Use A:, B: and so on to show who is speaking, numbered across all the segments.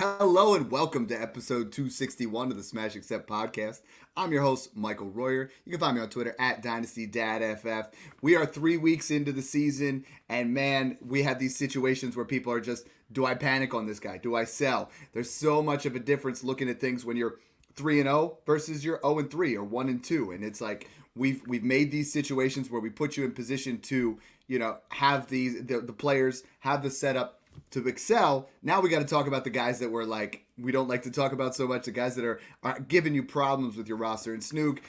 A: Hello and welcome to episode 261 of the Smash Accept podcast. I'm your host, Michael Royer. You can find me on Twitter at DynastyTrades. We are 3 weeks into the season, and man, we have these situations where people are just, do I panic on this guy? Do I sell? There's so much of a difference looking at things when you're 3-0 versus you're 0-3 or 1-2. And it's like we've made these situations where we put you in position to, have the players have the setup to excel. Now we got to talk about the guys that we don't like to talk about so much, the guys that are giving you problems with your roster. And Snook,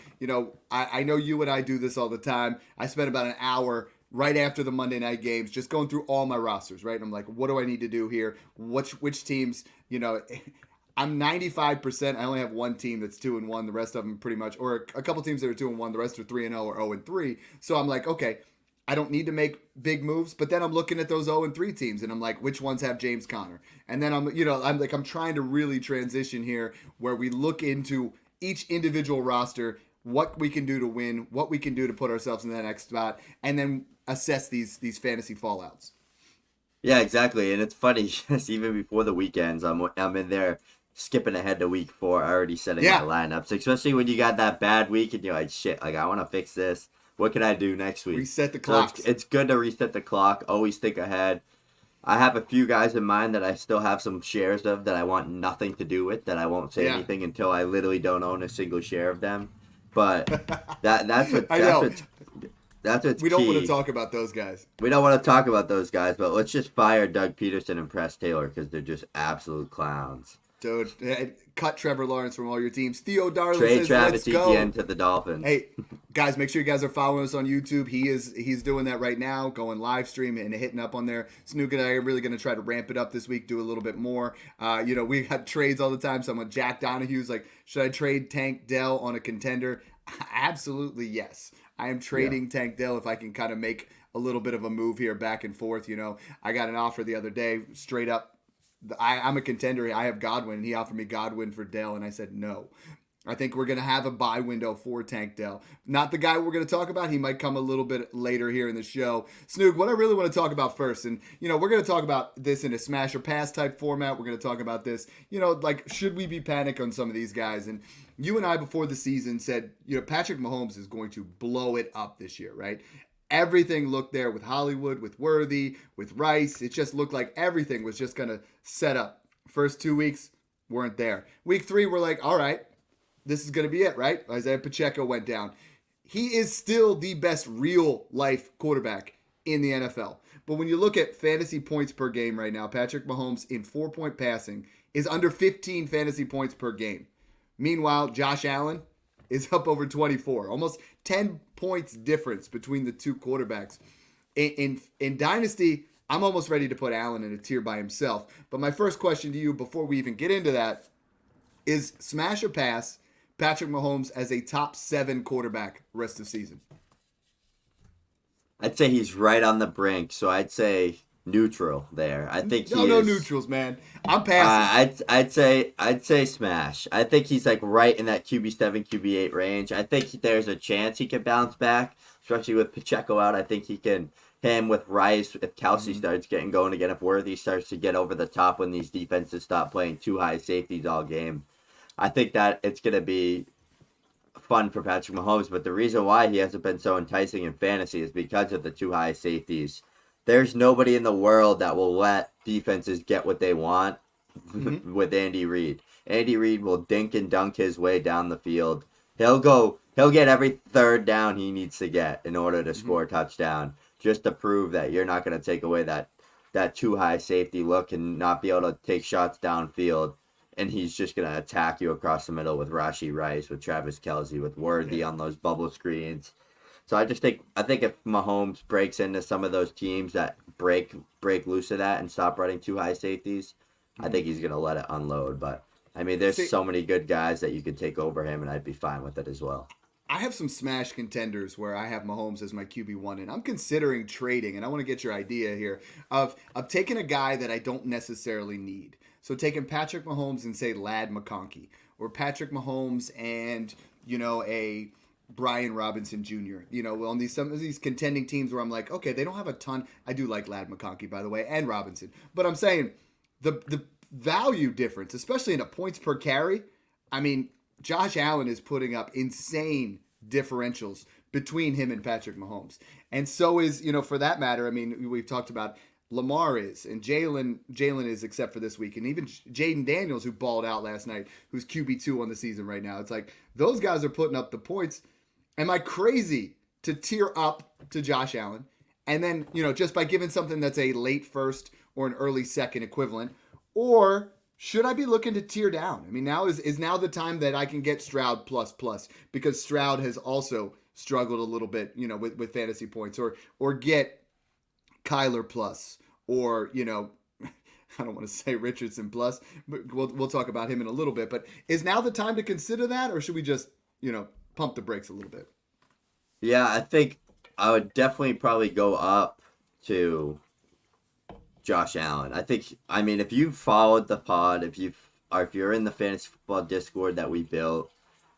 A: I know you and I do this all the time. I spent about an hour right after the Monday night games just going through all my rosters, right? And I'm like, what do I need to do here? Which teams, I'm 95%. I only have one team that's 2-1. The rest of them pretty much, or a couple teams that are 2-1. The rest are 3-0 or 0-3. So I'm like, okay, I don't need to make big moves, but then I'm looking at those 0-3 teams and I'm like, which ones have James Conner? And then I'm trying to really transition here where we look into each individual roster, what we can do to win, what we can do to put ourselves in that next spot, and then assess these fantasy fallouts.
B: Yeah, exactly. And it's funny, just even before the weekends, I'm in there skipping ahead to week 4, already setting my lineups, especially when you got that bad week and you're like, shit, I want to fix this. What can I do next week?
A: Reset the clock.
B: So it's good to reset the clock. Always think ahead. I have a few guys in mind that I still have some shares of that I want nothing to do with, that I won't say anything until I literally don't own a single share of them. But that's what's
A: we don't
B: key.
A: want to talk about those guys.
B: We don't want to talk about those guys, but let's just fire Doug Peterson and Press Taylor because they're just absolute clowns.
A: Dude, cut Trevor Lawrence from all your teams. Theo Darling
B: Trade
A: says,
B: Travis
A: let's go.
B: Etienne to the Dolphins.
A: Hey, guys, make sure you guys are following us on YouTube. He's doing that right now, going live stream and hitting up on there. Snook and I are really going to try to ramp it up this week, do a little bit more. We have trades all the time. Someone, Jack Donahue's like, should I trade Tank Dell on a contender? Absolutely, yes. I am trading Tank Dell if I can kind of make a little bit of a move here back and forth. I got an offer the other day, straight up. I'm a contender. I have Godwin, and he offered me Godwin for Dell, and I said no. I think we're going to have a buy window for Tank Dell. Not the guy we're going to talk about. He might come a little bit later here in the show. Snook, what I really want to talk about first, and, we're going to talk about this in a smash or pass type format. We're going to talk about this, should we be panic on some of these guys? And you and I, before the season, said, Patrick Mahomes is going to blow it up this year, right? Everything looked there with Hollywood, with Worthy, with Rice. It just looked like everything was just going to set up. First 2 weeks weren't there. Week 3, we're like, all right, this is going to be it, right? Isaiah Pacheco went down. He is still the best real-life quarterback in the NFL. But when you look at fantasy points per game right now, Patrick Mahomes in 4-point passing is under 15 fantasy points per game. Meanwhile, Josh Allen is up over 24. Almost 10 points difference between the two quarterbacks. In Dynasty, I'm almost ready to put Allen in a tier by himself. But my first question to you before we even get into that is smash or pass Patrick Mahomes as a top 7 quarterback rest of season?
B: I'd say he's right on the brink, so I'd say neutral there. I think
A: no neutrals, man. I'm passing.
B: I'd say smash. I think he's like right in that QB7, QB8 range. I think there's a chance he can bounce back, especially with Pacheco out. I think he can. Him with Rice, if Kelsey starts getting going again, if Worthy starts to get over the top when these defenses stop playing too high safeties all game, I think that it's going to be fun for Patrick Mahomes. But the reason why he hasn't been so enticing in fantasy is because of the too high safeties. There's nobody in the world that will let defenses get what they want with Andy Reid. Andy Reid will dink and dunk his way down the field. He'll get every third down he needs to get in order to score a touchdown, just to prove that you're not going to take away that too high safety look and not be able to take shots downfield. And he's just going to attack you across the middle with Rashee Rice, with Travis Kelce, with Worthy on those bubble screens. So I think if Mahomes breaks into some of those teams that break loose of that and stop running too high safeties, I think he's going to let it unload. But, I mean, there's so many good guys that you could take over him, and I'd be fine with it as well.
A: I have some smash contenders where I have Mahomes as my QB1, and I'm considering trading, and I want to get your idea here of taking a guy that I don't necessarily need. So taking Patrick Mahomes and, say, Ladd McConkey, or Patrick Mahomes and, a Brian Robinson Jr., on some of these contending teams where I'm like, okay, they don't have a ton. I do like Ladd McConkey, by the way, and Robinson. But I'm saying the value difference, especially in a points per carry. I mean, Josh Allen is putting up insane differentials between him and Patrick Mahomes. And so is, for that matter, I mean, we've talked about Lamar is, and Jalen is, except for this week, and even Jaden Daniels, who balled out last night, who's QB2 on the season right now. It's like those guys are putting up the points. Am I crazy to tier up to Josh Allen? And then, just by giving something that's a late first or an early second equivalent, or should I be looking to tier down? I mean, now is now the time that I can get Stroud plus, because Stroud has also struggled a little bit, with fantasy points, or get Kyler plus, or, I don't want to say Richardson plus, but we'll talk about him in a little bit. But is now the time to consider that, or should we just, pump the brakes a little bit?
B: Yeah, I think I would definitely probably go up to Josh Allen. I mean, if you followed the pod, if you're in the fantasy football Discord that we built,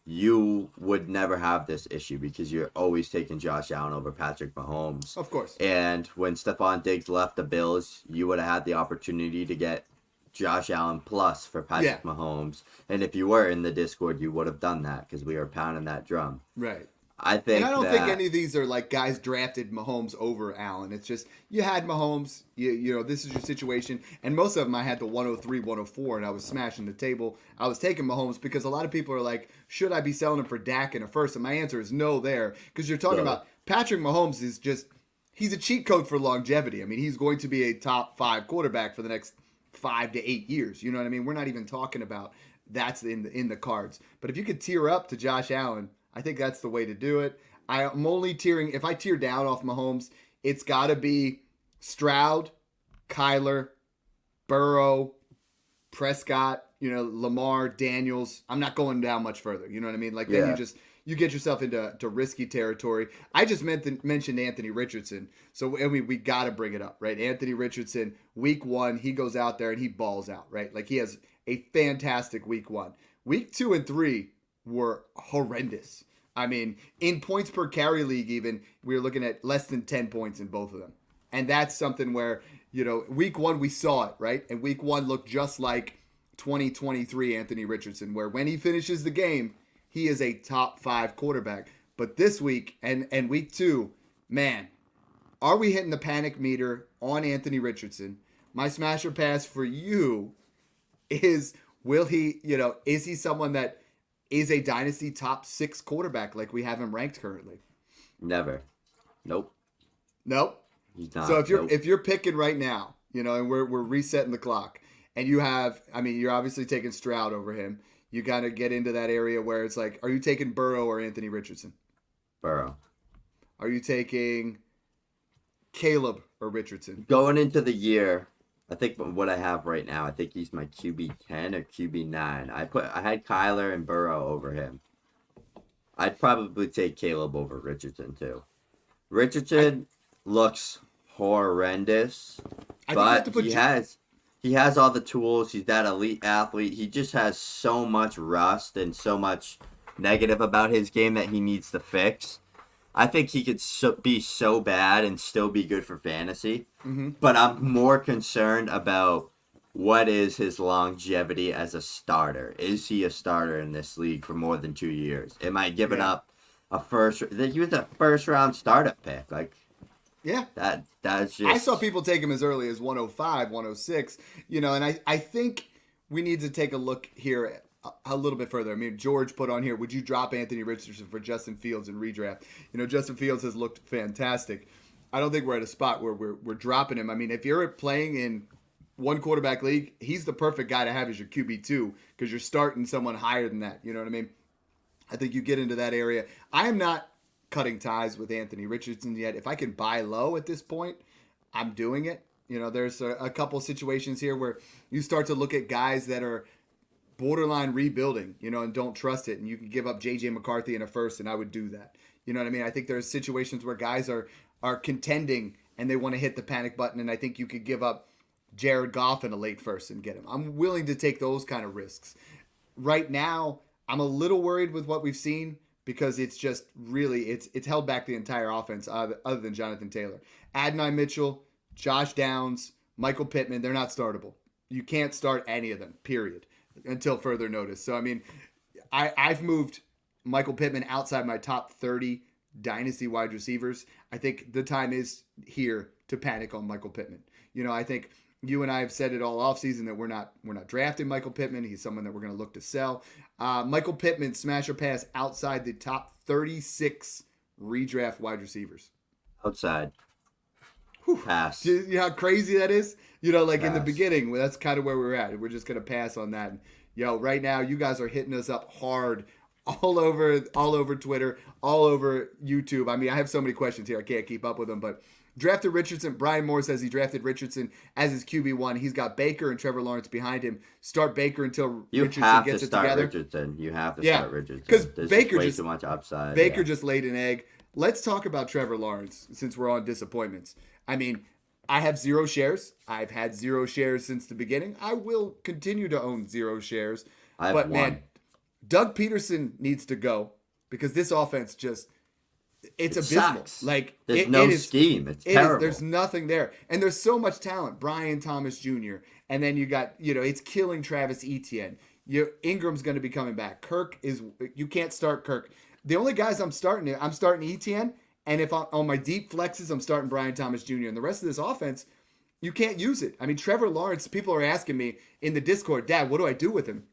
B: you would never have this issue because you're always taking Josh Allen over Patrick Mahomes.
A: Of course.
B: And when Stephon Diggs left the Bills, you would have had the opportunity to get Josh Allen plus for Patrick Mahomes. And if you were in the Discord, you would have done that because we were pounding that drum.
A: Right.
B: I think,
A: and I don't think any of these are like guys drafted Mahomes over Allen. It's just you had Mahomes, this is your situation. And most of them I had the 103, 104, and I was smashing the table. I was taking Mahomes because a lot of people are like, should I be selling him for Dak in a first? And my answer is no there, because you're talking about Patrick Mahomes is just, he's a cheat code for longevity. I mean, he's going to be a top 5 quarterback for the next 5 to 8 years. You know what I mean? We're not even talking about that's in the cards. But if you could tier up to Josh Allen, I think that's the way to do it. I'm only tiering, if I tier down off Mahomes, it's got to be Stroud, Kyler, Burrow, Prescott, Lamar, Daniels. I'm not going down much further. You know what I mean? Like, then you get yourself into risky territory. I just mentioned Anthony Richardson. So, I mean, we got to bring it up, right? Anthony Richardson, week 1, he goes out there and he balls out, right? Like, he has a fantastic week 1. Week 2 and 3 were horrendous. I mean, in points per carry league even, we were looking at less than 10 points in both of them. And that's something where, week 1 we saw it, right? And week 1 looked just like 2023 Anthony Richardson, where when he finishes the game, he is a top 5 quarterback. But this week and week 2, man, are we hitting the panic meter on Anthony Richardson? My smasher pass for you is, is he someone that is a dynasty top 6 quarterback like we have him ranked currently?
B: Never. Nope.
A: He's not. So if you're picking right now, and we're resetting the clock, and you have, I mean, you're obviously taking Stroud over him. You got to get into that area where it's like, are you taking Burrow or Anthony Richardson?
B: Burrow.
A: Are you taking Caleb or Richardson?
B: Going into the year, I think what I have right now, I think he's my QB 10 or QB 9. I had Kyler and Burrow over him. I'd probably take Caleb over Richardson too. Richardson looks horrendous, but he has all the tools. He's that elite athlete. He just has so much rust and so much negative about his game that he needs to fix. I think he could be so bad and still be good for fantasy. Mm-hmm. But I'm more concerned about what is his longevity as a starter. Is he a starter in this league for more than 2 years? Am I giving up a first? He was a first-round startup pick. Like, that's just.
A: I saw people take him as early as 105, 106. And I think we need to take a look here a little bit further. I mean, George put on here, would you drop Anthony Richardson for Justin Fields in redraft? Justin Fields has looked fantastic. I don't think we're at a spot where we're dropping him. I mean, if you're playing in one quarterback league, he's the perfect guy to have as your QB2 because you're starting someone higher than that. You know what I mean? I think you get into that area. I am not cutting ties with Anthony Richardson yet. If I can buy low at this point, I'm doing it. There's a couple situations here where you start to look at guys that are borderline rebuilding, and don't trust it. And you can give up J.J. McCarthy in a first, and I would do that. You know what I mean? I think there's situations where guys are contending and they want to hit the panic button, and I think you could give up Jared Goff in a late first and get him. I'm willing to take those kind of risks. Right now, I'm a little worried with what we've seen because it's just really, it's held back the entire offense other than Jonathan Taylor. Adonai Mitchell, Josh Downs, Michael Pittman, they're not startable. You can't start any of them, period, until further notice. So, I mean, I've moved Michael Pittman outside my top 30 dynasty wide receivers. I think the time is here to panic on Michael Pittman. I think you and I have said it all offseason that we're not drafting Michael Pittman. He's someone that we're going to look to sell. Michael Pittman, smash or pass outside the top 36 redraft wide receivers.
B: Outside. Pass.
A: You know how crazy that is? Like
B: pass.
A: In the beginning, that's kind of where we're at. We're just going to pass on that. Right now, you guys are hitting us up hard all over Twitter, all over YouTube. I mean, I have so many questions here. I can't keep up with them, but drafted Richardson. Brian Moore says he drafted Richardson as his QB1. He's got Baker and Trevor Lawrence behind him. Start Baker until Richardson gets it together.
B: Richardson. You have to start Richardson.
A: Because
B: Baker just way too much upside.
A: Baker just laid an egg. Let's talk about Trevor Lawrence since we're on disappointments. I mean, I have 0 shares. I've had 0 shares since the beginning. I will continue to own 0 shares. Man, Doug Peterson needs to go because this offense it's abysmal.
B: Sucks.
A: Like
B: there's no scheme. It's terrible.
A: There's nothing there. And there's so much talent. Brian Thomas Jr. And then you got, it's killing Travis Etienne. Ingram's going to be coming back. You can't start Kirk. The only guys I'm starting Etienne. And if on my deep flexes, I'm starting Brian Thomas Jr. And the rest of this offense, you can't use it. I mean, Trevor Lawrence, people are asking me in the Discord, Dad, what do I do with him?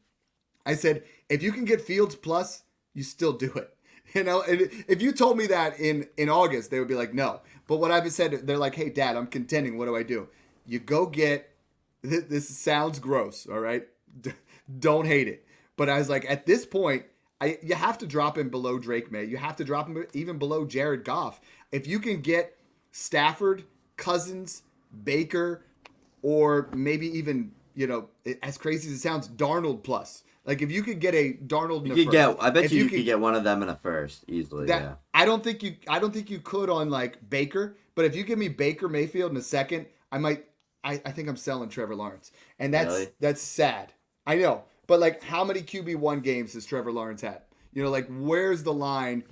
A: I said, if you can get Fields plus, you still do it. And if you told me that in August, they would be like, no. But what I've said, they're like, hey, Dad, I'm contending. What do I do? You go get, this sounds gross, all right? Don't hate it. But I was like, at this point, you have to drop him below Drake May. You have to drop him even below Jared Goff. If you can get Stafford, Cousins, Baker, or maybe even, as crazy as it sounds, Darnold plus. Like if you could get a Darnold in a first.
B: I bet you could get one of them in a first easily.
A: I don't think you could on like Baker, but if you give me Baker Mayfield in a second, I think I'm selling Trevor Lawrence. And that's sad. I know. But, like, how many QB1 games has Trevor Lawrence had? Like, where's the line?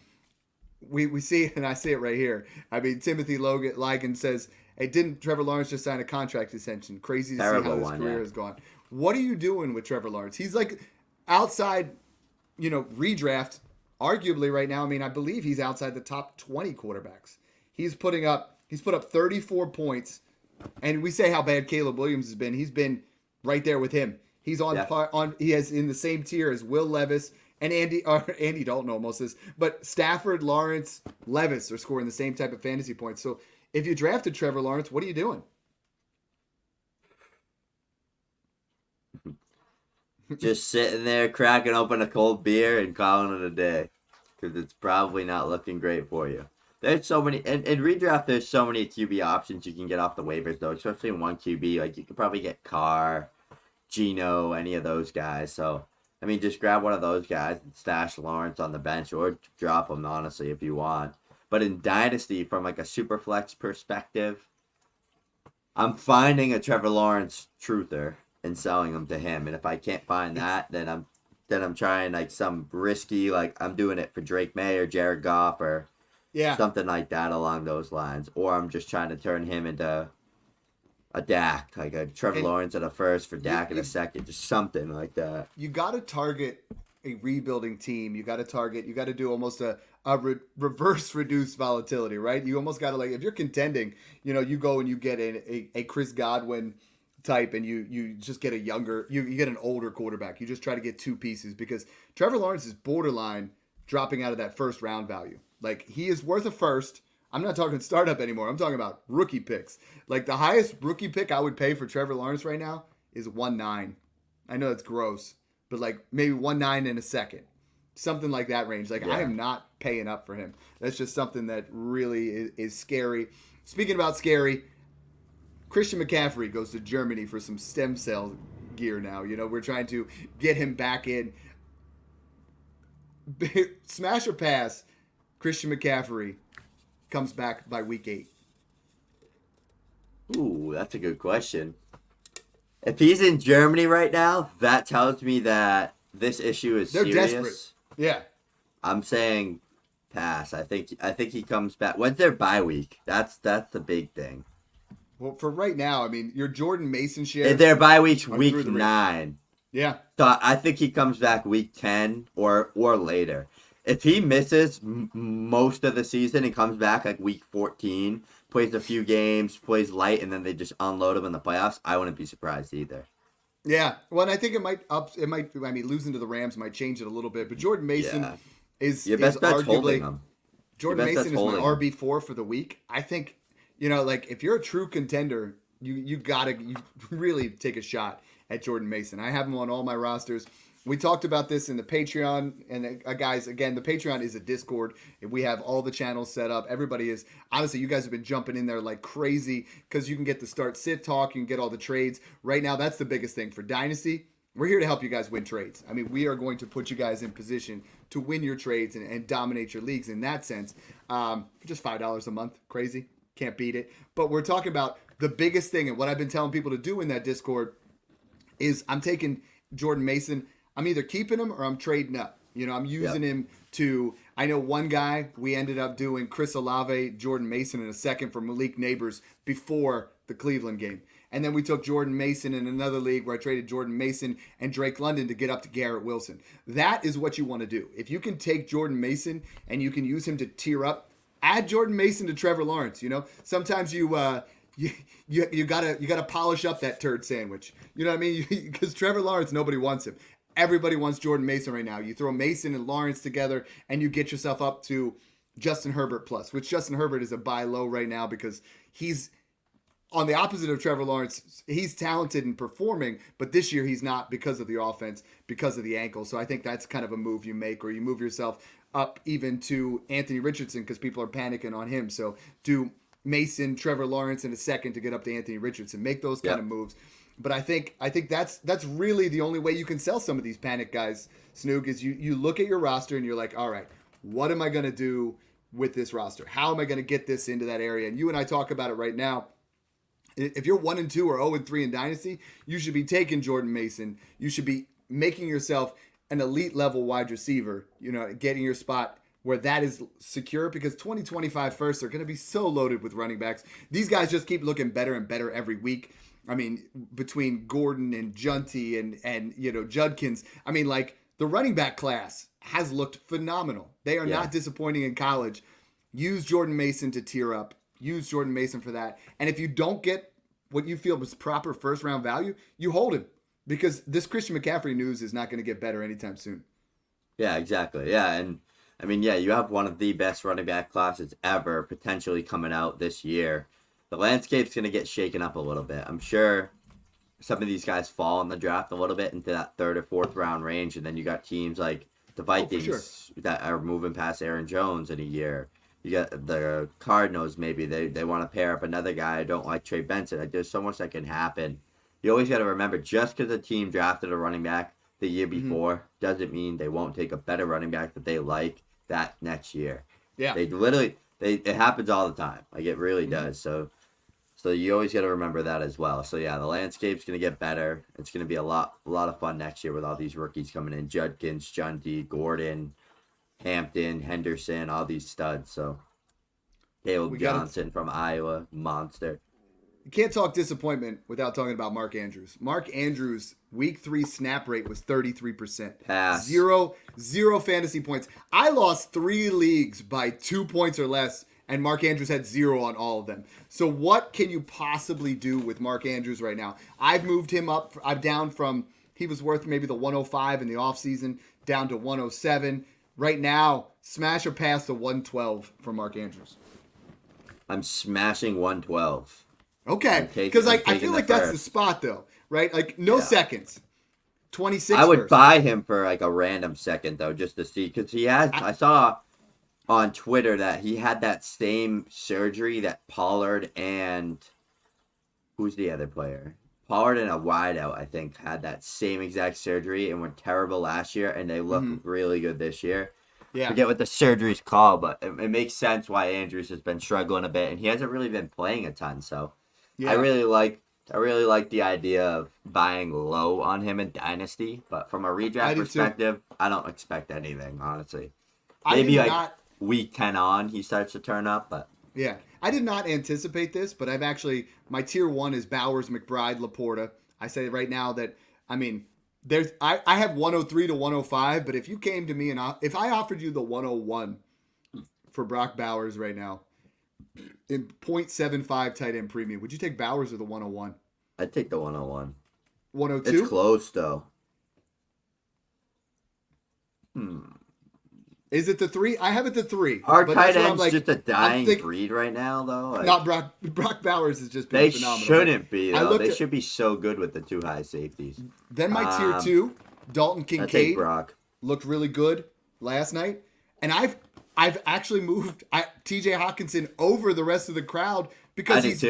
A: We see it, and I see it right here. I mean, Timothy Ligon says, hey, didn't Trevor Lawrence just sign a contract extension? Crazy to see how his career has gone. What are you doing with Trevor Lawrence? He's, like, outside, redraft, arguably right now. I mean, I believe he's outside the top 20 quarterbacks. He's put up 34 points, and we say how bad Caleb Williams has been. He's been right there with him. He's he has in the same tier as Will Levis and Andy Dalton almost is, but Stafford, Lawrence, Levis are scoring the same type of fantasy points. So if you drafted Trevor Lawrence, what are you doing?
B: Just sitting there, cracking open a cold beer and calling it a day, because it's probably not looking great for you. There's so many, in redraft, there's so many QB options you can get off the waivers, though, especially in one QB. Like, you could probably get Carr, Geno, any of those guys. So, I mean, just grab one of those guys and stash Lawrence on the bench or drop him, honestly, if you want. But in Dynasty, from like a super flex perspective, I'm finding a Trevor Lawrence truther and selling them to him. And if I can't find that, then I'm trying like some risky, like I'm doing it for Drake May or Jared Goff or something like that along those lines. Or I'm just trying to turn him into a Dak, like a Trevor Lawrence at a first for Dak in a second, just something like that.
A: You got to target a rebuilding team. You got to do almost a reverse reduced volatility, right? You almost got to, like, if you're contending, you go and you get a Chris Godwin type and you just get you get an older quarterback. You just try to get 2 pieces because Trevor Lawrence is borderline dropping out of that first round value. Like, he is worth a first. I'm not talking startup anymore. I'm talking about rookie picks. Like, the highest rookie pick I would pay for Trevor Lawrence right now is 1.9. I know it's gross, but like maybe 1.9 in a second. Something like that range. Like, I am not paying up for him. That's just something that really is scary. Speaking about scary, Christian McCaffrey goes to Germany for some stem cell gear now. We're trying to get him back in. Smash or pass, Christian McCaffrey comes back by week 8.
B: Ooh, that's a good question. If he's in Germany right now, that tells me that this issue is serious.
A: They're desperate. Yeah.
B: I'm saying pass. I think he comes back. When's their bye week? That's the big thing.
A: Well, for right now, I mean, your Jordan Mason share.
B: Their bye week's
A: are
B: week
A: through the roof.
B: 9.
A: Yeah.
B: So I think he comes back week 10 or later. If he misses most of the season and comes back like week 14, plays a few games, plays light, and then they just unload him in the playoffs, I wouldn't be surprised either.
A: Yeah. Well, and I think it might. I mean, losing to the Rams might change it a little bit. But Jordan Mason is
B: Your best bet's holding
A: arguably
B: him.
A: Jordan Mason is my RB4 for the week. I think, like if you're a true contender, you really take a shot at Jordan Mason. I have him on all my rosters. We talked about this in the Patreon, and guys, again, the Patreon is a Discord. We have all the channels set up. Everybody is, honestly, you guys have been jumping in there like crazy because you can get the start sit talk, you can get all the trades. Right now, that's the biggest thing for Dynasty. We're here to help you guys win trades. I mean, we are going to put you guys in position to win your trades and dominate your leagues in that sense. For just $5 a month, crazy, can't beat it. But we're talking about the biggest thing, and what I've been telling people to do in that Discord is I'm taking Jordan Mason. I'm either keeping him or I'm trading up. I'm using him to. I know one guy, we ended up doing Chris Olave, Jordan Mason in a second for Malik Neighbors before the Cleveland game. And then we took Jordan Mason in another league where I traded Jordan Mason and Drake London to get up to Garrett Wilson. That is what you want to do. If you can take Jordan Mason and you can use him to tier up, add Jordan Mason to Trevor Lawrence. Sometimes you gotta polish up that turd sandwich. You know what I mean? Because Trevor Lawrence, nobody wants him. Everybody wants Jordan Mason right now. You throw Mason and Lawrence together, and you get yourself up to Justin Herbert plus, which Justin Herbert is a buy low right now because he's on the opposite of Trevor Lawrence. He's talented and performing, but this year he's not because of the offense, because of the ankle. So I think that's kind of a move you make, or you move yourself up even to Anthony Richardson because people are panicking on him. So do Mason, Trevor Lawrence in a second to get up to Anthony Richardson. Make those kind of moves. But I think that's really the only way you can sell some of these panic guys, Snoog, is you look at your roster and you're like, all right, what am I going to do with this roster? How am I going to get this into that area? And you and I talk about it right now. If you're 1-2 or 0-3 in Dynasty, you should be taking Jordan Mason. You should be making yourself an elite level wide receiver, getting your spot where that is secure because 2025 firsts are going to be so loaded with running backs. These guys just keep looking better and better every week. I mean, between Gordon and Junty and Judkins, I mean, like the running back class has looked phenomenal. They are not disappointing in college. Use Jordan Mason to tier up. Use Jordan Mason for that. And if you don't get what you feel was proper first round value, you hold him because this Christian McCaffrey news is not going to get better anytime soon.
B: Yeah, exactly. Yeah, and I mean, you have one of the best running back classes ever potentially coming out this year. The landscape's going to get shaken up a little bit. I'm sure some of these guys fall in the draft a little bit into that 3rd or 4th round range, and then you got teams like the Vikings that are moving past Aaron Jones in a year. You got the Cardinals, maybe they want to pair up another guy. I don't like Trey Benson. There's so much that can happen. You always got to remember, just because a team drafted a running back the year before doesn't mean they won't take a better running back that they like that next year.
A: Yeah.
B: It happens all the time. Like, it really does. So you always got to remember that as well. So, yeah, the landscape's going to get better. It's going to be a lot of fun next year with all these rookies coming in. Judkins, Jundy, Gordon, Hampton, Henderson, all these studs. So, Caleb Johnson from Iowa, monster.
A: You can't talk disappointment without talking about Mark Andrews. Mark Andrews' week 3 snap rate was 33%.
B: Pass.
A: Zero fantasy points. I lost 3 leagues by 2 points or less, and Mark Andrews had 0 on all of them. So what can you possibly do with Mark Andrews right now? I've moved him up. I'm down from, he was worth maybe the 105 in the offseason, down to 107. Right now, smash or pass the 112 for Mark Andrews.
B: I'm smashing 112.
A: Okay, because I feel like that's the spot, though, right? Like, no seconds. 26
B: I would
A: first.
B: buy him for, like, a random second, though, just to see. Because he has, I saw on Twitter that he had that same surgery that Pollard and, who's the other player? Pollard and a wideout, I think, had that same exact surgery and were terrible last year, and they look really good this year. Yeah. I forget what the surgery's called, but it makes sense why Andrews has been struggling a bit, and he hasn't really been playing a ton, so... Yeah. I really like the idea of buying low on him in Dynasty, but from a redraft perspective, I don't expect anything, honestly. Maybe week 10 on, he starts to turn up, but...
A: Yeah. I did not anticipate this, but my tier 1 is Bowers, McBride, Laporta. I say right now that, I mean, I have 103 to 105, but if you came to me and if I offered you the 101 for Brock Bowers right now in 0.75 tight end premium, would you take Bowers or the 101?
B: I'd take the 101.
A: 102?
B: It's close, though.
A: Is it the 3? I have it the 3.
B: Our tight end's just a dying breed right now, though. Like,
A: not Brock Bowers has just been phenomenal.
B: They shouldn't be, though. They should be so good with the 2 high safeties.
A: Then my tier 2, Dalton Kincaid,
B: Brock.
A: Looked really good last night. And I've actually moved TJ Hawkinson over the rest of the crowd because he's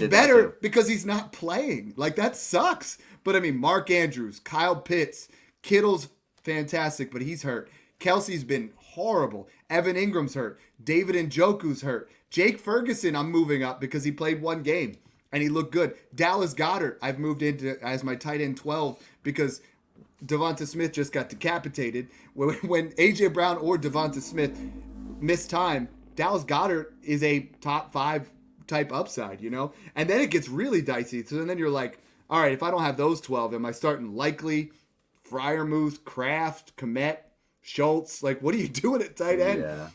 A: better because he's not playing. Like, that sucks. But, I mean, Mark Andrews, Kyle Pitts, Kittle's fantastic, but he's hurt. Kelsey's been horrible. Evan Ingram's hurt. David Njoku's hurt. Jake Ferguson, I'm moving up because he played 1 game and he looked good. Dallas Goedert, I've moved into as my tight end 12 because Devonta Smith just got decapitated. When A.J. Brown or Devonta Smith miss time, Dallas Goedert is a top 5 type upside, you know? And then it gets really dicey. So then you're like, all right, if I don't have those 12, am I starting Likely, Freiermuth, Kraft, Komet, Schultz? Like, what are you doing at tight end?
B: Yeah.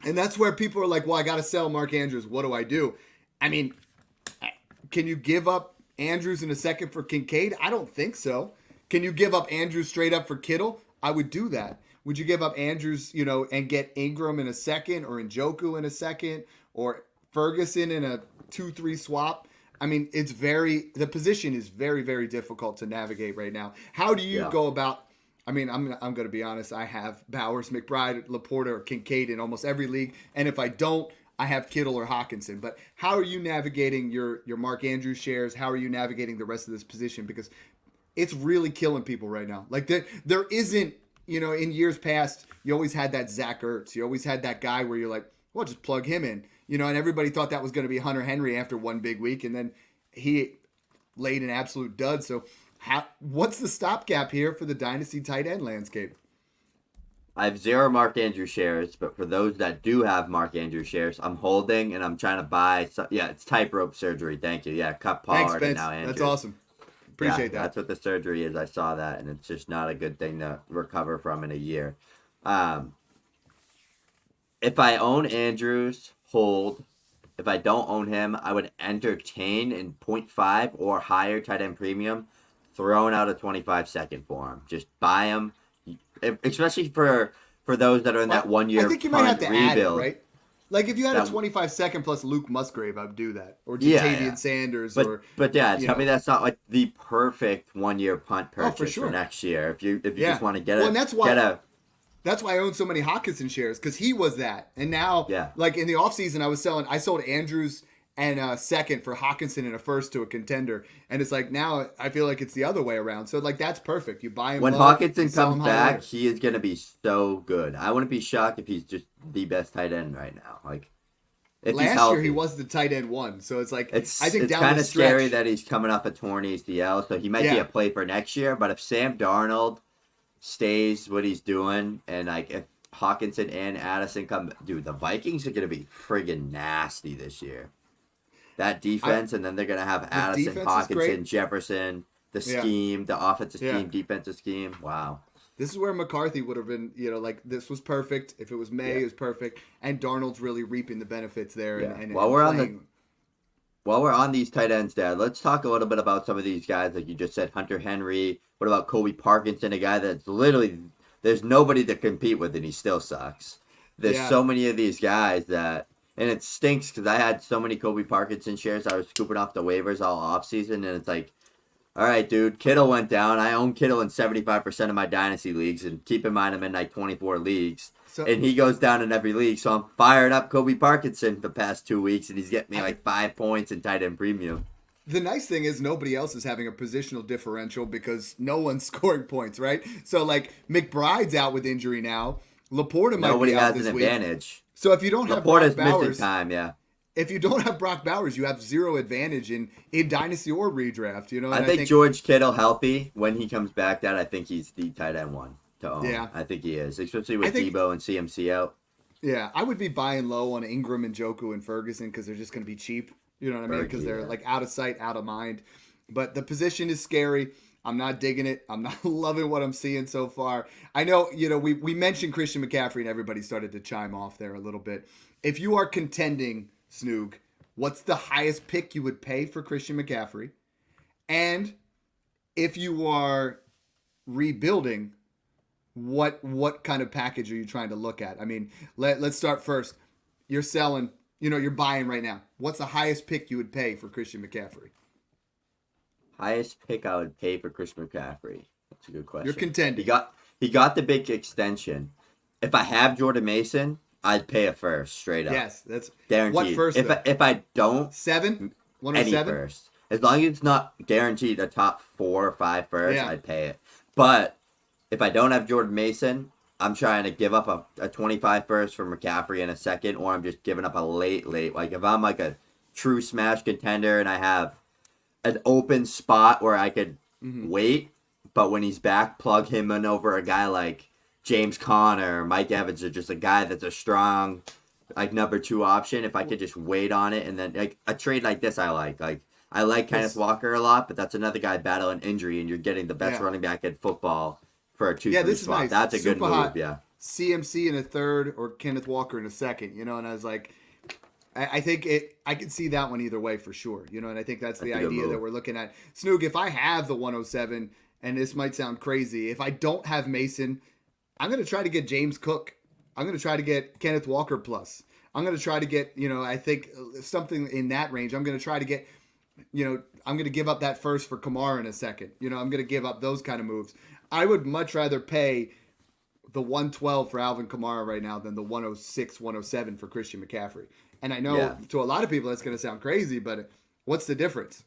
A: And that's where people are like, well, I got to sell Mark Andrews. What do I do? I mean, can you give up Andrews in a second for Kincaid? I don't think so. Can you give up Andrews straight up for Kittle? I would do that. Would you give up Andrews, and get Ingram in a second or Njoku in a second or Ferguson in a 2-3 swap? I mean, the position is very, very difficult to navigate right now. How do you go about, I mean, I'm going to be honest. I have Bowers, McBride, Laporta, or Kincaid in almost every league. And if I don't, I have Kittle or Hawkinson. But how are you navigating your Mark Andrews shares? How are you navigating the rest of this position? Because it's really killing people right now. Like, there isn't, in years past, you always had that Zach Ertz. You always had that guy where you're like, well, just plug him in. And everybody thought that was going to be Hunter Henry after 1 big week. And then he laid an absolute dud. So what's the stopgap here for the Dynasty tight end landscape?
B: I have 0 Mark Andrews shares, but for those that do have Mark Andrews shares, I'm holding and I'm trying to buy. It's tightrope surgery. Thank you. Yeah, cut Pollard and now Andrews.
A: That's awesome. Appreciate that.
B: That's what the surgery is. I saw that, and it's just not a good thing to recover from in a year. If I own Andrews, hold. If I don't own him, I would entertain in 0.5 or higher tight end premium, throwing out a 25-second for him. Just buy him, especially for those that are in that 1 year.
A: I think you might have to
B: rebuild.
A: add it, right? Like, if you had a 25-second plus Luke Musgrave, I would do that. Or Jatavian Sanders.
B: But tell me that's not like the perfect 1 year punt purchase for next year. If you just want to get
A: and that's why I own so many Hawkinson shares, because he was that. And now, like in the offseason, I sold Andrews and a second for Hawkinson and a first to a contender. And it's like, now I feel like it's the other way around. So, like, that's perfect. You buy him
B: when
A: low,
B: Hawkinson comes back, he is going to be so good. I wouldn't be shocked if he's just the best tight end right now. Like, if
A: last
B: he's healthy.
A: year he was the tight end 1. So it's like,
B: it's
A: down
B: kind
A: the
B: of
A: stretch,
B: scary that he's coming off a torn ACL. So he might be a play for next year. But if Sam Darnold stays what he's doing, and like if Hawkinson and Addison come, dude, the Vikings are going to be friggin' nasty this year. That defense, and then they're going to have Addison, Hawkinson, Jefferson, the scheme, the offensive scheme, defensive scheme. Wow.
A: This is where McCarthy would have been, like, this was perfect. If it was May, it was perfect. And Darnold's really reaping the benefits there.
B: Yeah.
A: And
B: while we're on these tight ends, Dad, let's talk a little bit about some of these guys. Like you just said, Hunter Henry. What about Colby Parkinson, a guy that's literally, there's nobody to compete with, and he still sucks. There's so many of these guys that, and it stinks because I had so many Colby Parkinson shares. I was scooping off the waivers all offseason, and it's like, all right, dude, Kittle went down. I own Kittle in 75% of my Dynasty leagues, and keep in mind I'm in like 24 leagues. And he goes down in every league, so I'm firing up Colby Parkinson the past 2 weeks, and he's getting me like 5 points in tight end premium.
A: The nice thing is nobody else is having a positional differential because no one's scoring points, right? So, like, McBride's out with injury now. Laporta might be out this week.
B: Nobody has an advantage.
A: So if you don't have
B: Laporta's
A: Brock Bowers,
B: missing time,
A: if you don't have Brock Bowers, you have 0 advantage in Dynasty or redraft.
B: I think George Kittle healthy when he comes back. That I think he's the tight end 1 to own.
A: Yeah,
B: I think he is, especially with Debo and CMC out.
A: Yeah, I would be buying low on Ingram and Joku and Ferguson because they're just going to be cheap. You know what I mean? Because they're like out of sight, out of mind. But the position is scary. I'm not digging it. I'm not loving what I'm seeing so far. I know, we mentioned Christian McCaffrey and everybody started to chime off there a little bit. If you are contending, Snoog, what's the highest pick you would pay for Christian McCaffrey? And if you are rebuilding, what kind of package are you trying to look at? I mean, let's start first. You're selling, you're buying right now. What's the highest pick you would pay for Christian McCaffrey?
B: Highest pick I would pay for Christian McCaffrey. That's a good question.
A: You're contending.
B: He got the big extension. If I have Jordan Mason, I'd pay a first straight up.
A: Yes, that's
B: guaranteed.
A: What first?
B: If I don't,
A: 7, 107
B: any first. As long as it's not guaranteed a top 4 or 5 first, I'd pay it. But if I don't have Jordan Mason, I'm trying to give up a 25 first for McCaffrey in a second, or I'm just giving up a late. Like if I'm like a true smash contender and I have an open spot where I could wait, but when he's back, plug him in over a guy like James Conner or Mike Evans, or just a guy that's a strong like number 2 option. If I could just wait on it, and then like a trade like this, I like Kenneth Walker a lot, but that's another guy battling injury, and you're getting the best running back in football for a 2-3 spot.
A: Nice.
B: That's a
A: Super
B: good move.
A: hot.
B: Yeah.
A: CMC in a third or Kenneth Walker in a second, and I was like, I think I could see that one either way for sure, and I think that's the idea that we're looking at. Snoog, if I have the 107, and this might sound crazy, if I don't have Mason, I'm going to try to get James Cook. I'm going to try to get Kenneth Walker plus. I'm going to try to get, I think something in that range. I'm going to try to get, I'm going to give up that first for Kamara in a second. I'm going to give up those kind of moves. I would much rather pay the 112 for Alvin Kamara right now than the 106, 107 for Christian McCaffrey. And I know to a lot of people that's going to sound crazy, but what's the difference?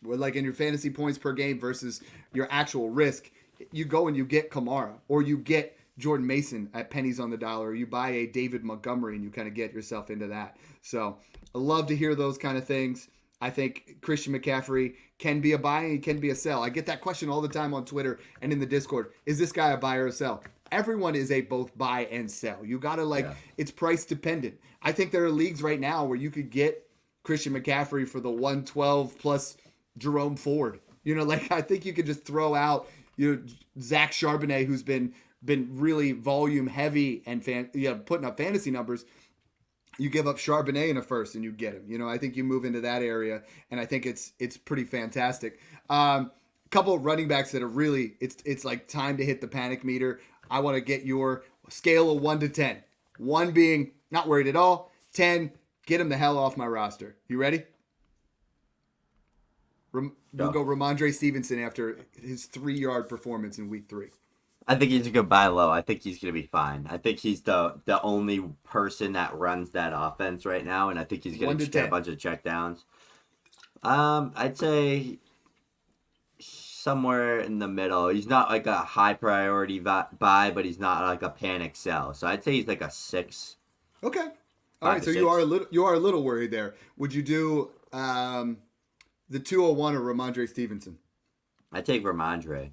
A: Well, like in your fantasy points per game versus your actual risk, you go and you get Kamara, or you get Jordan Mason at pennies on the dollar, or you buy a David Montgomery and you kind of get yourself into that. So I love to hear those kind of things. I think Christian McCaffrey can be a buy and he can be a sell. I get that question all the time on Twitter and in the Discord. Is this guy a buy or a sell? Everyone is a both buy and sell. You got to it's price dependent. I think there are leagues right now where you could get Christian McCaffrey for the 112 plus Jerome Ford. I think you could just throw out, Zach Charbonnet, who's been really volume heavy and putting up fantasy numbers. You give up Charbonnet in a first and you get him. I think you move into that area, and I think it's pretty fantastic. Couple of running backs that are really, it's like time to hit the panic meter. I want to get your scale of 1 to 10. 1 being not worried at all. 10, get him the hell off my roster. You ready? We'll go Ramondre Stevenson after his 3-yard performance in week 3.
B: I think he's a good buy low. I think he's going to be fine. I think he's the only person that runs that offense right now, and I think he's going to get a bunch of checkdowns. I'd say somewhere in the middle. He's not like a high priority buy, but he's not like a panic sell. So I'd say he's like a 6.
A: Okay. All right. So 6. You are a little worried there. Would you do the 201 or Ramondre Stevenson?
B: I take Ramondre.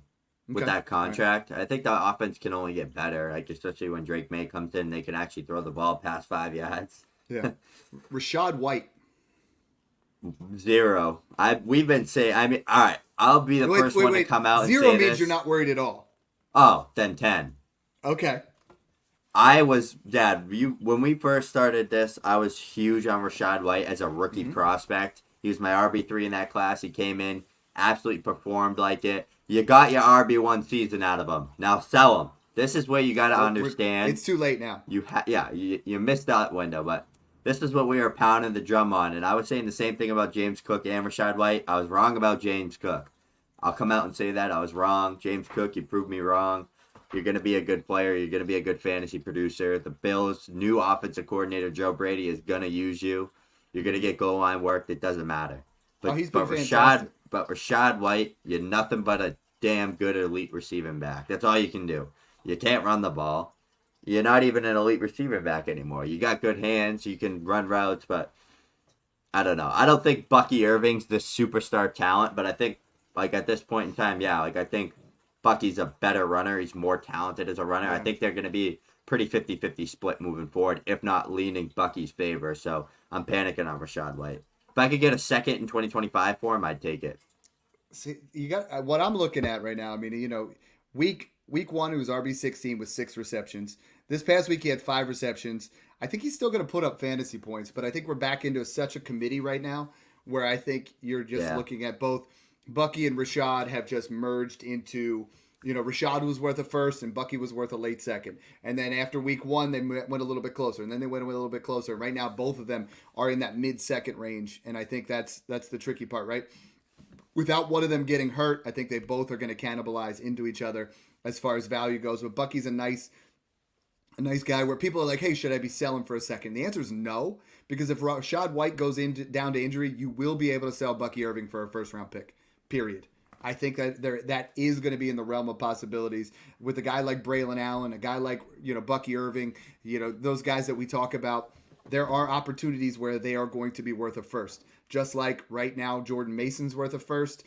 B: With that contract, right. I think the offense can only get better, like especially when Drake May comes in, they can actually throw the ball past 5 yards.
A: Yeah. Rachaad White.
B: 0. We've been saying, all right, I'll be the first one to come out and say
A: 0 means
B: this.
A: You're not worried at all.
B: Oh, then 10.
A: Okay.
B: When we first started this, I was huge on Rachaad White as a rookie prospect. He was my RB3 in that class. He came in, absolutely performed like it. You got your RB1 season out of him. Now sell him. This is what you got to understand.
A: It's too late now.
B: You missed that window, but this is what we were pounding the drum on. And I was saying the same thing about James Cook and Rachaad White. I was wrong about James Cook. I'll come out and say that. I was wrong. James Cook, you proved me wrong. You're going to be a good player. You're going to be a good fantasy producer. The Bills' new offensive coordinator, Joe Brady, is going to use you. You're going to get goal line work. It doesn't matter.
A: He's been fantastic.
B: But Rachaad White, you're nothing but a damn good elite receiving back. That's all you can do. You can't run the ball. You're not even an elite receiving back anymore. You got good hands. You can run routes, but I don't know. I don't think Bucky Irving's the superstar talent, but I think, at this point in time, I think Bucky's a better runner. He's more talented as a runner. I
A: Yeah.
B: think they're going to be pretty 50-50 split moving forward, if not leaning Bucky's favor. So I'm panicking on Rachaad White. If I could get a second in 2025 for him, I'd take it.
A: See, you got what I'm looking at right now. I mean, week one, he was RB16 with 6 receptions. This past week, he had 5 receptions. I think he's still going to put up fantasy points, but I think we're back into such a committee right now where I think you're just looking at both Bucky and Rachaad have just merged into, Rachaad was worth a first and Bucky was worth a late second. And then after week one, they went a little bit closer, and then they went a little bit closer. Right now, both of them are in that mid-second range, and I think that's the tricky part, right? Without one of them getting hurt, I think they both are going to cannibalize into each other as far as value goes. But Bucky's a nice guy where people are like, hey, should I be selling for a second? The answer is no, because if Rachaad White goes down to injury, you will be able to sell Bucky Irving for a first-round pick, period. I think that is going to be in the realm of possibilities with a guy like Braylon Allen, a guy like, Bucky Irving, those guys that we talk about. There are opportunities where they are going to be worth a first. Just like right now, Jordan Mason's worth a first.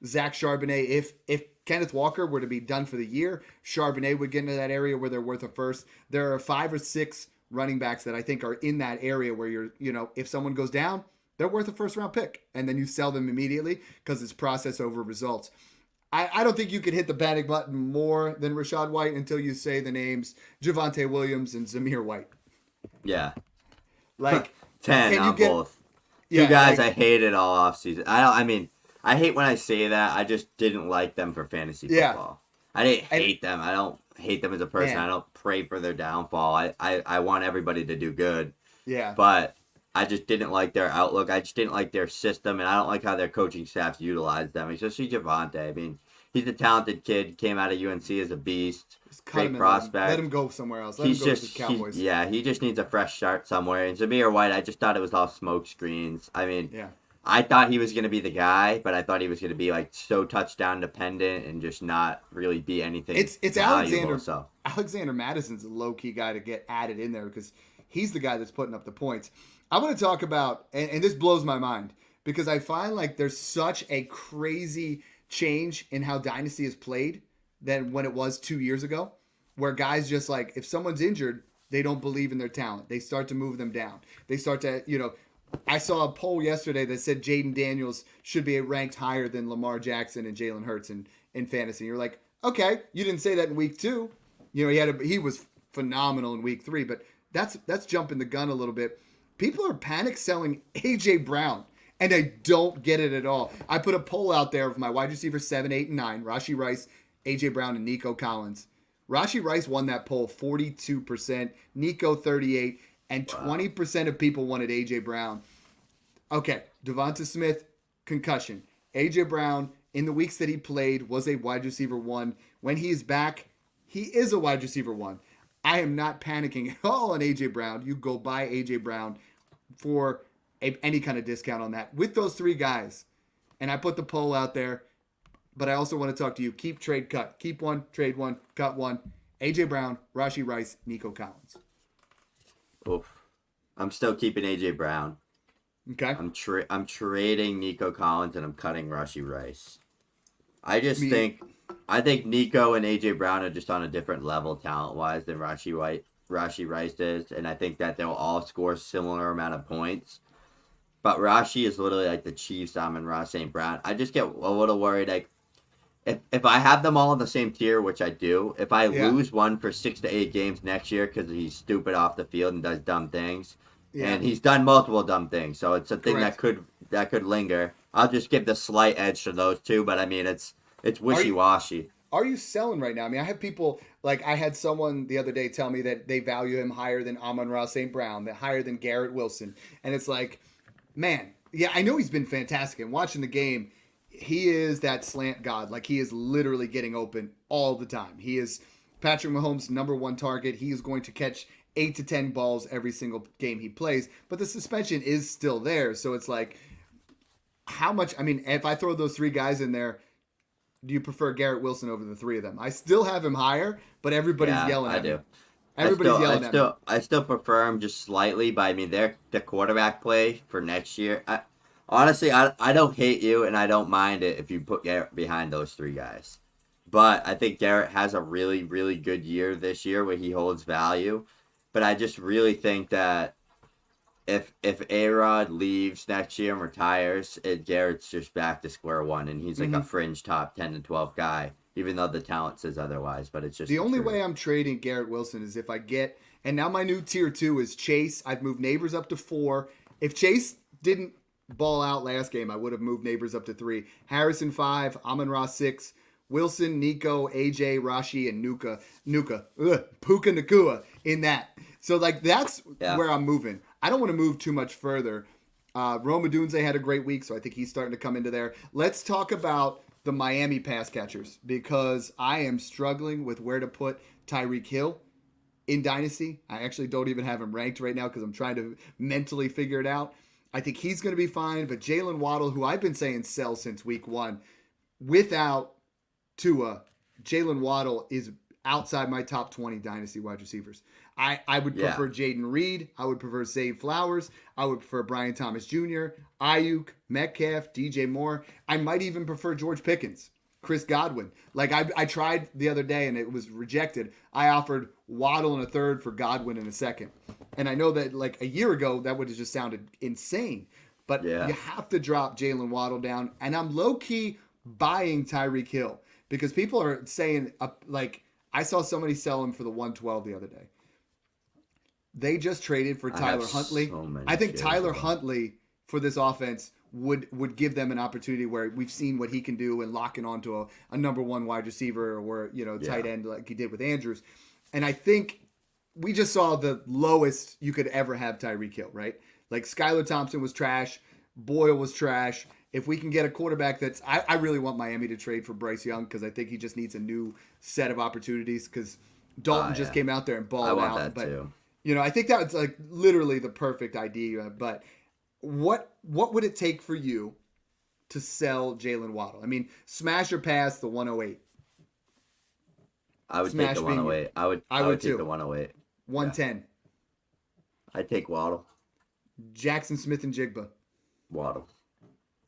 A: Zach Charbonnet, if Kenneth Walker were to be done for the year, Charbonnet would get into that area where they're worth a first. There are 5 or 6 running backs that I think are in that area where if someone goes down, they're worth a first-round pick. And then you sell them immediately because it's process over results. I don't think you could hit the panic button more than Rachaad White until you say the names Javonte Williams and Zamir White.
B: Yeah.
A: Like
B: 10 on both. Two guys I hated all offseason. I hate when I say that. I just didn't like them for fantasy football. I didn't hate them. I don't hate them as a person. I don't pray for their downfall. I want everybody to do good.
A: Yeah.
B: But I just didn't like their outlook. I just didn't like their system, and I don't like how their coaching staffs utilize them, especially Javonte. I mean, he's a talented kid. Came out of UNC as a beast. Great prospect.
A: Let him go somewhere else. Let him go to the Cowboys.
B: He just needs a fresh start somewhere. And Zamir White, I just thought it was all smoke screens. I mean, I thought he was going to be the guy, but I thought he was going to be like so touchdown dependent and just not really be anything.
A: It's
B: valuable,
A: Alexander.
B: So.
A: Alexander Madison's a low key guy to get added in there because he's the guy that's putting up the points. I want to talk about, and this blows my mind because I find like there's such a crazy change in how Dynasty is played than when it was 2 years ago, where guys just like, if someone's injured, they don't believe in their talent. They start to move them down. They start to, I saw a poll yesterday that said Jaden Daniels should be ranked higher than Lamar Jackson and Jalen Hurts in fantasy. You're like, okay, you didn't say that in week 2. He was phenomenal in week 3, but that's jumping the gun a little bit. People are panic selling AJ Brown, and I don't get it at all. I put a poll out there of my wide receivers 7, 8, and 9, Rashee Rice, AJ Brown, and Nico Collins. Rashee Rice won that poll 42%, Nico 38%, and 20% of people wanted AJ Brown. Okay, Devonta Smith, concussion. AJ Brown, in the weeks that he played, was a wide receiver 1. When he is back, he is a wide receiver 1. I am not panicking at all on AJ Brown. You go buy AJ Brown for any kind of discount on that. With those 3 guys, and I put the poll out there, but I also want to talk to you. Keep, trade, cut. Keep one, trade one, cut one. AJ Brown, Rashee Rice, Nico Collins.
B: Oof. I'm still keeping AJ Brown.
A: Okay.
B: I'm trading Nico Collins and I'm cutting Rashee Rice. I think Nico and AJ Brown are just on a different level talent wise than Rashee Rice is, and I think that they'll all score similar amount of points. But Rashee is literally like the Chiefs Amon-Ra St. Brown. I just get a little worried. Like if I have them all in the same tier, which I do, if I lose one for 6 to 8 games next year because he's stupid off the field and does dumb things, and he's done multiple dumb things, so it's a thing that could linger. I'll just give the slight edge to those 2, but I mean it's wishy-washy.
A: Are you selling right now? I mean, I have people, like I had someone the other day tell me that they value him higher than Amon-Ra St. Brown, that higher than Garrett Wilson. And it's like, man, I know he's been fantastic. And watching the game, he is that slant god. Like, he is literally getting open all the time. He is Patrick Mahomes' number 1 target. He is going to catch 8 to 10 balls every single game he plays. But the suspension is still there. So it's like, how much, I mean, if I throw those 3 guys in there, do you prefer Garrett Wilson over the 3 of them? I still have him higher, but everybody's yelling at me. Everybody's yelling at me.
B: I still prefer him just slightly, but I mean, the quarterback play for next year. Honestly, I don't hate you, and I don't mind it if you put Garrett behind those 3 guys. But I think Garrett has a really, really good year this year where he holds value. But I just really think that if A-Rod leaves next year and retires, Garrett's just back to square one, and he's like a fringe top 10 to 12 guy, even though the talent says otherwise. But it's just
A: the only way I'm trading Garrett Wilson is if I get, and now my new tier 2 is Chase. I've moved Neighbors up to 4. If Chase didn't ball out last game, I would have moved Neighbors up to 3. Harrison 5, Amon-Ra 6, Wilson, Nico, AJ, Rashi, and Puka Nakua in that. So like that's where I'm moving. I don't want to move too much further. Rome Odunze had a great week, so I think he's starting to come into there. Let's talk about the Miami pass catchers because I am struggling with where to put Tyreek Hill in Dynasty. I actually don't even have him ranked right now because I'm trying to mentally figure it out. I think he's going to be fine, but Jalen Waddle, who I've been saying sell since week 1, without Tua, Jalen Waddle is outside my top 20 Dynasty wide receivers. I would prefer Jaden Reed. I would prefer Zay Flowers. I would prefer Brian Thomas Jr., Ayuk, Metcalf, DJ Moore. I might even prefer George Pickens, Chris Godwin. Like I tried the other day and it was rejected. I offered Waddle in a third for Godwin in a second. And I know that like a year ago that would have just sounded insane. But you have to drop Jalen Waddle down. And I'm low-key buying Tyreek Hill because people are saying like I saw somebody sell him for the 112 the other day. They just traded for Tyler Huntley. I think Tyler Huntley for this offense would give them an opportunity where we've seen what he can do and locking onto a number 1 wide receiver or tight end like he did with Andrews. And I think we just saw the lowest you could ever have Tyreek Hill, right? Like Skylar Thompson was trash. Boyle was trash. If we can get a quarterback that's... I really want Miami to trade for Bryce Young because I think he just needs a new set of opportunities because Dalton just came out there and balled out.
B: I want that too.
A: I think that was like literally the perfect idea. But what would it take for you to sell Jalen Waddle? I mean, smash or pass the 108?
B: I would take the 108. I would take the 108.
A: 110.
B: Yeah. I'd take Waddle.
A: Jackson Smith and Jigba.
B: Waddle.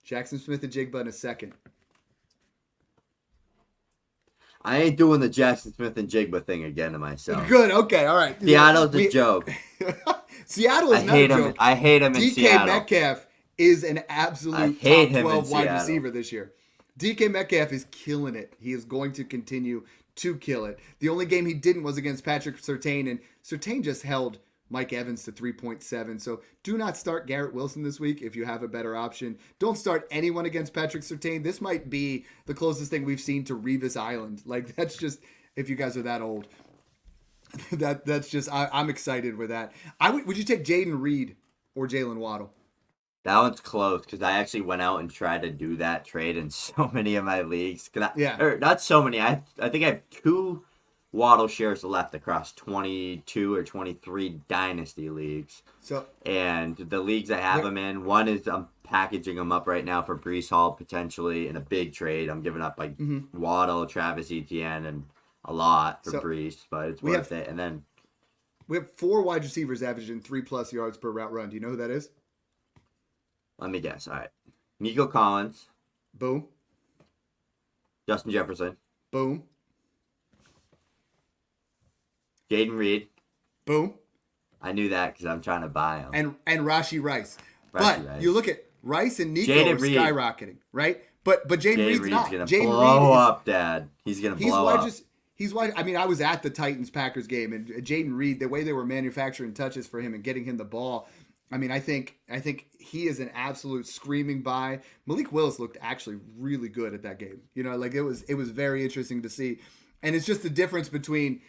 A: Jackson Smith and Jigba in a second.
B: I ain't doing the Jackson Smith and Jigba thing again to myself.
A: Good. Okay. All right.
B: Seattle's a joke.
A: Seattle is not a joke.
B: I hate him in Seattle.
A: DK Metcalf is an absolute top 12 wide receiver this year. DK Metcalf is killing it. He is going to continue to kill it. The only game he didn't was against Patrick Surtain, and Surtain just held Mike Evans to 3.7. So do not start Garrett Wilson this week if you have a better option. Don't start anyone against Patrick Surtain. This might be the closest thing we've seen to Revis Island. Like that's just, if you guys are that old, that's just, I'm excited with that. Would you take Jaden Reed or Jalen Waddle?
B: That one's close because I actually went out and tried to do that trade in so many of my leagues. Or not so many. I think I have 2 Waddle shares left across 22 or 23 Dynasty leagues. And the leagues I have them in, one is I'm packaging them up right now for Breece Hall potentially in a big trade. I'm giving up like Waddle, Travis Etienne, and a lot for Breece, but it's worth it. And then
A: we have 4 wide receivers averaging 3+ yards per route run. Do you know who that is?
B: Let me guess. All right. Nico Collins.
A: Boom.
B: Justin Jefferson.
A: Boom.
B: Jaden Reed.
A: Boom.
B: I knew that because I'm trying to buy him.
A: And Rashi Rice. You look at Rice and Nico are skyrocketing, right? But Jaden Reed's not.
B: Gonna blow up, Dad. He's gonna blow up.
A: He's wide. I mean, I was at the Titans-Packers game, and Jaden Reed, the way they were manufacturing touches for him and getting him the ball, I mean, I think he is an absolute screaming buy. Malik Willis looked actually really good at that game. Like it was very interesting to see, and it's just the difference between.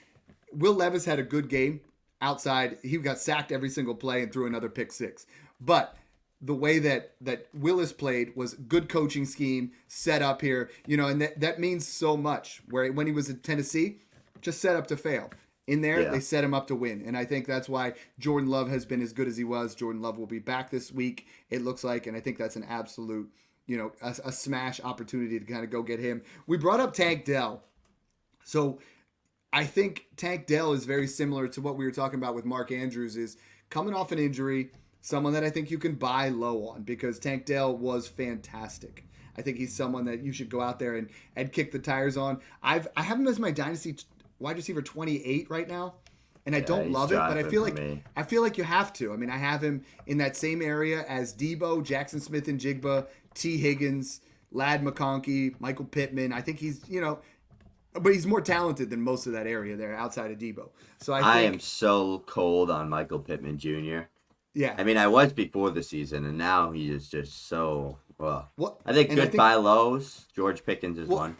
A: Will Levis had a good game outside. He got sacked every single play and threw another pick 6. But the way that Willis played was good coaching scheme, set up here, and that means so much. Where when he was in Tennessee, just set up to fail. In there, they set him up to win. And I think that's why Jordan Love has been as good as he was. Jordan Love will be back this week, it looks like. And I think that's an absolute, a smash opportunity to kind of go get him. We brought up Tank Dell. So I think Tank Dell is very similar to what we were talking about with Mark Andrews, is coming off an injury, someone that I think you can buy low on because Tank Dell was fantastic. I think he's someone that you should go out there and kick the tires on. I have him as my dynasty wide receiver 28 right now, and I don't love it, but I feel like you have to. I mean, I have him in that same area as Debo, Jackson Smith and Jigba, T. Higgins, Lad McConkey, Michael Pittman. I think he's, but he's more talented than most of that area there outside of Debo. So I
B: am so cold on Michael Pittman Jr.
A: Yeah.
B: I mean, I was before the season, and now he is just so... Well,
A: what?
B: I think buy lows. George Pickens is one.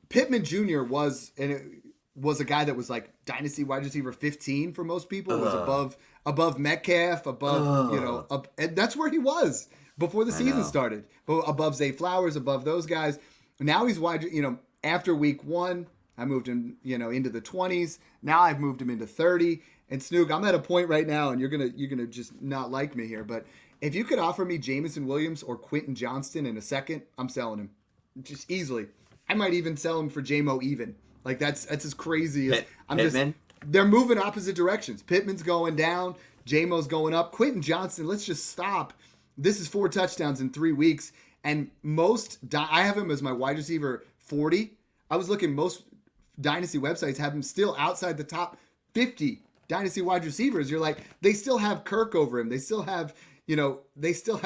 A: Pittman Jr. was a guy that was like dynasty wide receiver 15 for most people. It was above Metcalf, and that's where he was before the season started. But above Zay Flowers, above those guys. Now he's after week 1, I moved him, into the 20s. Now I've moved him into 30. And Snoog, I'm at a point right now, and you're gonna just not like me here, but if you could offer me Jameson Williams or Quentin Johnston in a second, I'm selling him. Just easily. I might even sell him for J-Mo even. Like that's as crazy as
B: Pittman?
A: They're moving opposite directions. Pittman's going down, J-Mo's going up. Quentin Johnston, let's just stop. This is 4 touchdowns in 3 weeks. And I have him as my wide receiver 40. I was looking, most dynasty websites have him still outside the top 50 dynasty wide receivers. You're like, they still have Kirk over him. They still have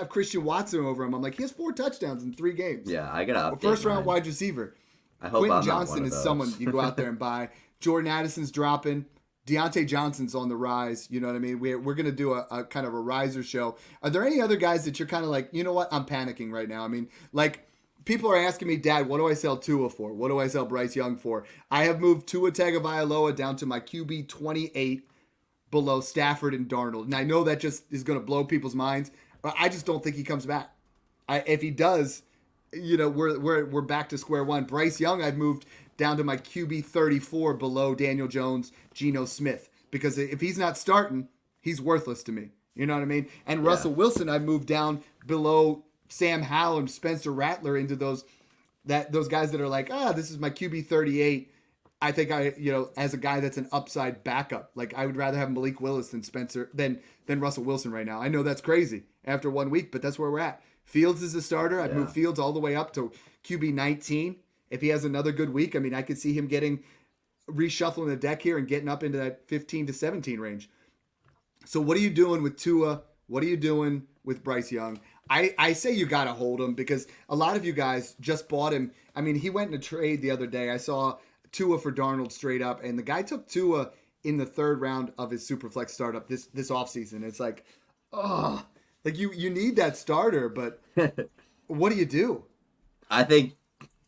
A: Christian Watson over him. I'm like, he has 4 touchdowns in 3 games.
B: Yeah, I got to update
A: first round wide receiver.
B: I hope
A: Quentin
B: I'm
A: Johnston
B: not one of
A: is
B: those.
A: someone you go out there and buy. Jordan Addison's dropping. Deontay Johnson's on the rise. You know what I mean? We're going to do a kind of a riser show. Are there any other guys that you're kind of like, you know what? I'm panicking right now. I mean, like, people are asking me, Dad, what do I sell Tua for? What do I sell Bryce Young for? I have moved Tua Tagovailoa down to my QB 28 below Stafford and Darnold. And I know that just is going to blow people's minds. But I just don't think he comes back. If he does, we're back to square one. Bryce Young, I've moved down to my QB 34 below Daniel Jones, Geno Smith. Because if he's not starting, he's worthless to me. You know what I mean? And Russell Wilson, I've moved down below Sam Howell and Spencer Rattler into those guys that are like, this is my QB 38. I think as a guy that's an upside backup, like I would rather have Malik Willis than Russell Wilson right now. I know that's crazy after 1 week, but that's where we're at. Fields is the starter. I'd move Fields all the way up to QB 19. If he has another good week, I mean, I could see him reshuffling the deck here and getting up into that 15 to 17 range. So what are you doing with Tua? What are you doing with Bryce Young? I say you got to hold him because a lot of you guys just bought him. I mean, he went in a trade the other day. I saw Tua for Darnold straight up, and the guy took Tua in the 3rd round of his Superflex startup this offseason. It's like, like you need that starter, but what do you do?
B: I think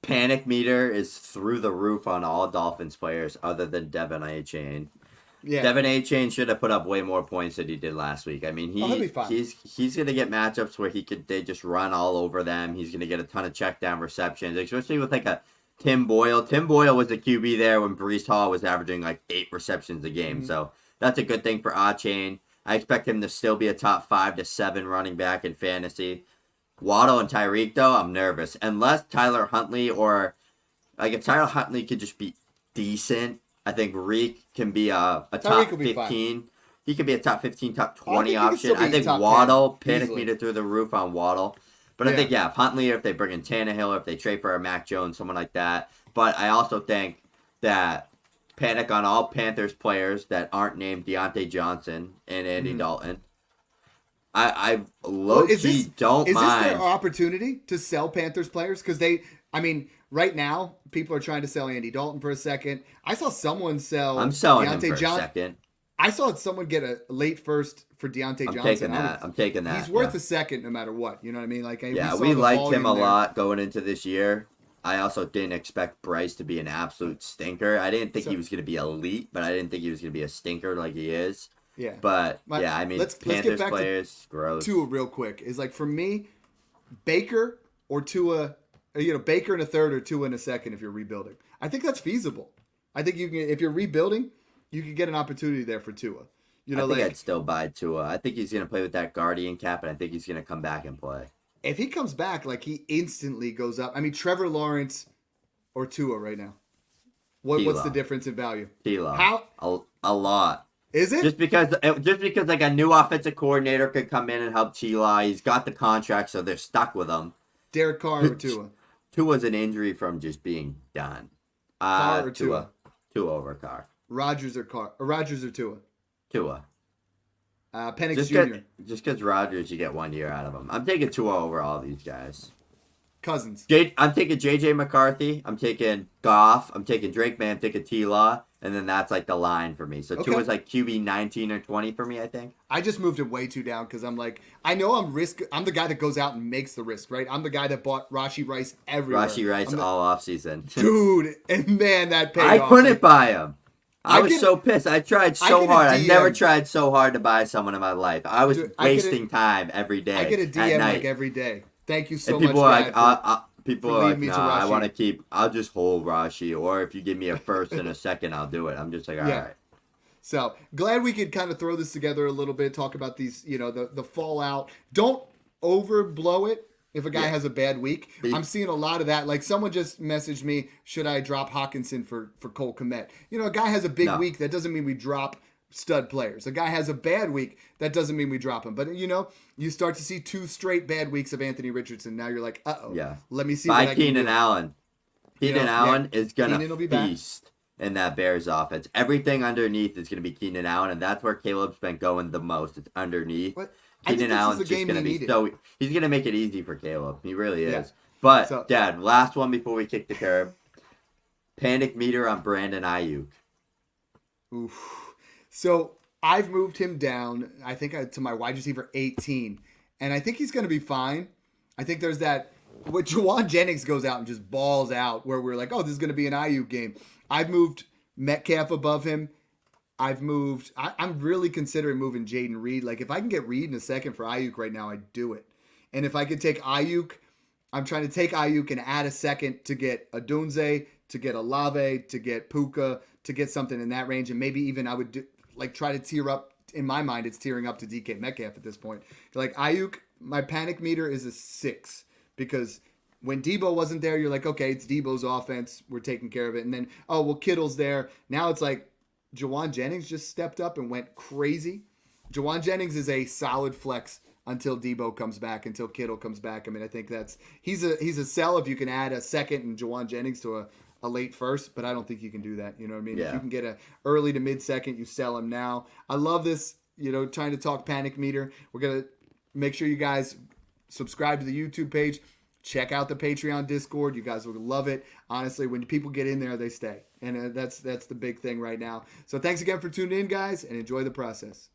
B: panic meter is through the roof on all Dolphins players other than Devin A-Chain. Yeah. Devin A-Chain should have put up way more points than he did last week. I mean, he's going to get matchups where they just run all over them. He's going to get a ton of check down receptions, especially with like a Tim Boyle. Tim Boyle was the QB there when Breece Hall was averaging like 8 receptions a game. Mm-hmm. So that's a good thing for A-Chain. I expect him to still be a top 5 to 7 running back in fantasy. Waddle and Tyreek, though, I'm nervous. Unless Tyler Huntley if Tyler Huntley could just be decent, I think Reek can be a top 15. He could be a top 15, top 20 option. I think Waddle, panic meter through the roof on Waddle. But I think, if Huntley, or if they bring in Tannehill, or if they trade for a Mac Jones, someone like that. But I also think that panic on all Panthers players that aren't named Deontay Johnson and Andy Dalton. I low-key don't mind.
A: Is this their opportunity to sell Panthers players? Because right now, people are trying to sell Andy Dalton for a second. I saw someone sell
B: I'm selling Deontay him for a second.
A: I saw someone get a late first for Deontay Johnson.
B: I'm taking that.
A: He's worth a second no matter what. You know what I mean? Like,
B: we liked him a lot going into this year. I also didn't expect Bryce to be an absolute stinker. I didn't think he was going to be elite, but I didn't think he was going to be a stinker like he is.
A: Yeah.
B: But, let's Panthers
A: get
B: players, gross.
A: Tua real quick. Is like, for me, Baker or Tua, Baker in a third or Tua in a second if you're rebuilding. I think that's feasible. I think you can, if you're rebuilding, you can get an opportunity there for Tua.
B: I think I'd still buy Tua. I think he's going to play with that Guardian cap, and I think he's going to come back and play.
A: If he comes back, like, he instantly goes up. I mean, Trevor Lawrence or Tua right now. What's the difference in value?
B: T-Law. A lot.
A: Is it?
B: Just because like a new offensive coordinator could come in and help T-Law. He's got the contract, so they're stuck with him.
A: Derek Carr or Tua?
B: Tua's an injury from just being done.
A: Carr or Tua?
B: Tua over Carr.
A: Rodgers or Carr? Or Rodgers or Tua?
B: Tua.
A: Penix Jr.
B: Just because Rodgers, you get 1 year out of him. I'm taking Tua over all these guys.
A: Cousins.
B: I'm taking J.J. McCarthy. I'm taking Goff. I'm taking Drake May. I'm taking T-Law. And then that's like the line for me. So
A: Okay.
B: Tua's like QB 19 or 20 for me, I think.
A: I just moved it way too down because I'm like, I know I'm the guy that goes out and makes the risk, right? I'm the guy that bought Rashee Rice everywhere.
B: Rashee Rice all offseason.
A: Dude, and man, that paid
B: I
A: off.
B: couldn't buy him. I was so pissed. I tried so
A: get a
B: hard. I
A: DM.
B: never tried so hard to buy someone in my life. I was
A: Dude, I get
B: wasting time every day.
A: I get a
B: at
A: DM
B: night.
A: like every day. Thank you so
B: And
A: much,
B: people are
A: Dad,
B: like, people
A: for
B: are like,
A: leading me to
B: nah, I
A: Rashee.
B: want to keep. I'll just hold Rashee, or if you give me a first and a second, I'll do it. I'm just like, all right.
A: So glad we could kind of throw this together a little bit, talk about these, the fallout. Don't overblow it if a guy has a bad week. I'm seeing a lot of that. Like someone just messaged me, should I drop Hawkinson for Cole Kmet? A guy has a big week. That doesn't mean we drop stud players. A guy has a bad week. That doesn't mean we drop him. But, you start to see 2 straight bad weeks of Anthony Richardson. Now you're like, uh-oh.
B: Yeah.
A: Let me see
B: Buy
A: what I can
B: Keenan
A: do.
B: Allen. Keenan Allen is going to
A: back.
B: feast in that Bears offense. Everything underneath is going to be Keenan Allen, and that's where Caleb's been going the most. It's underneath. Keenan Allen's just going to be he's going to make it easy for Caleb. He really is.
A: Yeah.
B: But, Dad, last one before we kick the curb. Panic meter on Brandon Ayuk.
A: Oof. So I've moved him down, I think, to my wide receiver 18. And I think he's going to be fine. I think there's that, when Juwan Jennings goes out and just balls out, where we're like, oh, this is going to be an Ayuk game. I've moved Metcalf above him. I'm really considering moving Jaden Reed. Like, if I can get Reed in a second for Ayuk right now, I'd do it. And if I could take Ayuk, I'm trying to take Ayuk and add a second to get a Dunze, to get a Olave, to get Puka, to get something in that range. And maybe even I would try to tier up. In my mind, it's tiering up to DK Metcalf at this point. Like, Ayuk, my panic meter is a 6 because when Debo wasn't there, you're like, okay, it's Debo's offense. We're taking care of it. And then, oh, well, Kittle's there. Now it's like Juwan Jennings just stepped up and went crazy. Juwan Jennings is a solid flex until Debo comes back, until Kittle comes back. I mean, I think he's a sell if you can add a second and Juwan Jennings to a late first, but I don't think you can do that. You know what I mean?
B: Yeah.
A: If you can get a early to mid second, you sell him now. I love this, trying to talk panic meter. We're going to make sure you guys subscribe to the YouTube page. Check out the Patreon Discord. You guys will love it. Honestly, when people get in there, they stay. And that's the big thing right now. So thanks again for tuning in, guys, and enjoy the process.